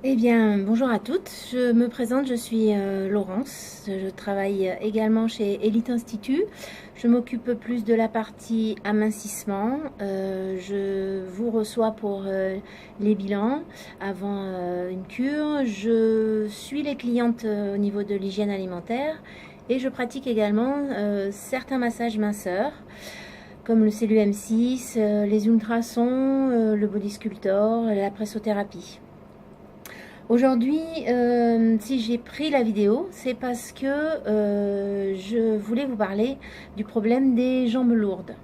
Eh bien, bonjour à toutes. Je me présente, je suis Laurence. Je travaille également chez Elite Institut. Je m'occupe plus de la partie amincissement. Je vous reçois pour les bilans avant une cure. Je suis les clientes au niveau de l'hygiène alimentaire et je pratique également certains massages minceurs comme le CLU-M6, les ultrasons, le body sculptor, la pressothérapie. Aujourd'hui, si j'ai pris la vidéo, c'est parce que je voulais vous parler du problème des jambes lourdes.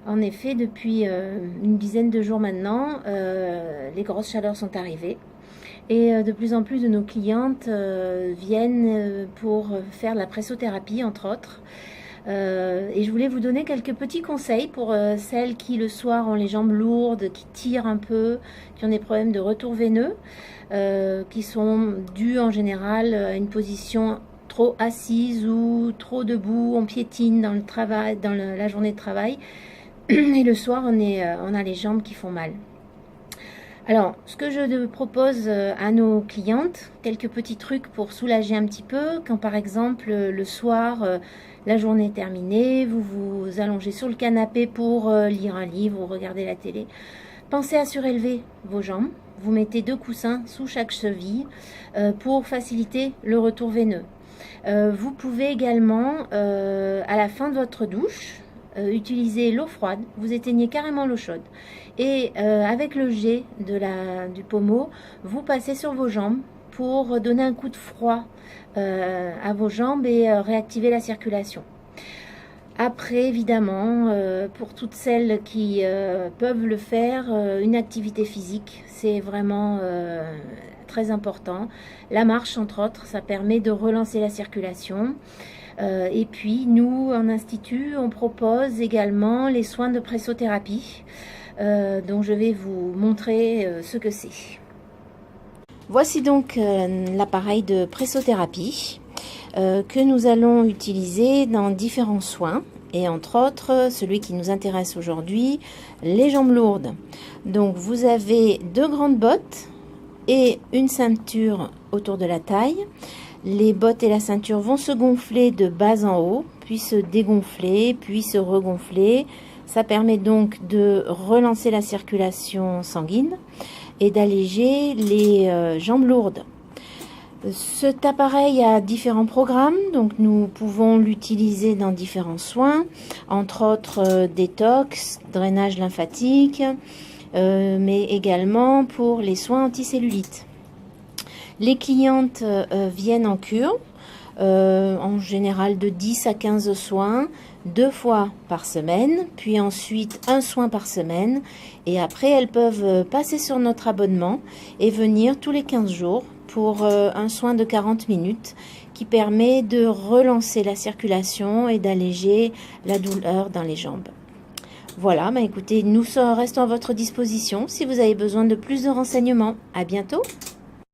En effet, depuis une dizaine de jours maintenant, les grosses chaleurs sont arrivées. Et de plus en plus de nos clientes viennent pour faire de la pressothérapie, entre autres. Et je voulais vous donner quelques petits conseils pour celles qui le soir ont les jambes lourdes, qui tirent un peu, qui ont des problèmes de retour veineux, qui sont dus en général à une position trop assise ou trop debout, on piétine dans le travail, dans la journée de travail, et le soir on a les jambes qui font mal. Alors, ce que je propose à nos clientes, quelques petits trucs pour soulager un petit peu, quand par exemple le soir, la journée est terminée, vous vous allongez sur le canapé pour lire un livre ou regarder la télé. Pensez à surélever vos jambes. Vous mettez 2 coussins sous chaque cheville pour faciliter le retour veineux. Vous pouvez également, à la fin de votre douche, utiliser l'eau froide, vous éteignez carrément l'eau chaude et avec le jet du pommeau, vous passez sur vos jambes pour donner un coup de froid à vos jambes et réactiver la circulation. Après, évidemment, pour toutes celles qui peuvent le faire, une activité physique, c'est vraiment très important. La marche, entre autres, ça permet de relancer la circulation. Et puis, nous, en institut, on propose également les soins de pressothérapie, dont je vais vous montrer ce que c'est. Voici donc l'appareil de pressothérapie que nous allons utiliser dans différents soins. Et entre autres, celui qui nous intéresse aujourd'hui, les jambes lourdes. Donc, vous avez 2 grandes bottes et une ceinture autour de la taille. Les bottes et la ceinture vont se gonfler de bas en haut, puis se dégonfler, puis se regonfler. Ça permet donc de relancer la circulation sanguine et d'alléger les jambes lourdes. Cet appareil a différents programmes, donc nous pouvons l'utiliser dans différents soins, entre autres détox, drainage lymphatique, mais également pour les soins anticellulite. Les clientes viennent en cure, en général de 10 à 15 soins, 2 fois par semaine, puis ensuite un soin par semaine. Et après, elles peuvent passer sur notre abonnement et venir tous les 15 jours pour un soin de 40 minutes qui permet de relancer la circulation et d'alléger la douleur dans les jambes. Voilà, écoutez, nous restons à votre disposition si vous avez besoin de plus de renseignements. À bientôt!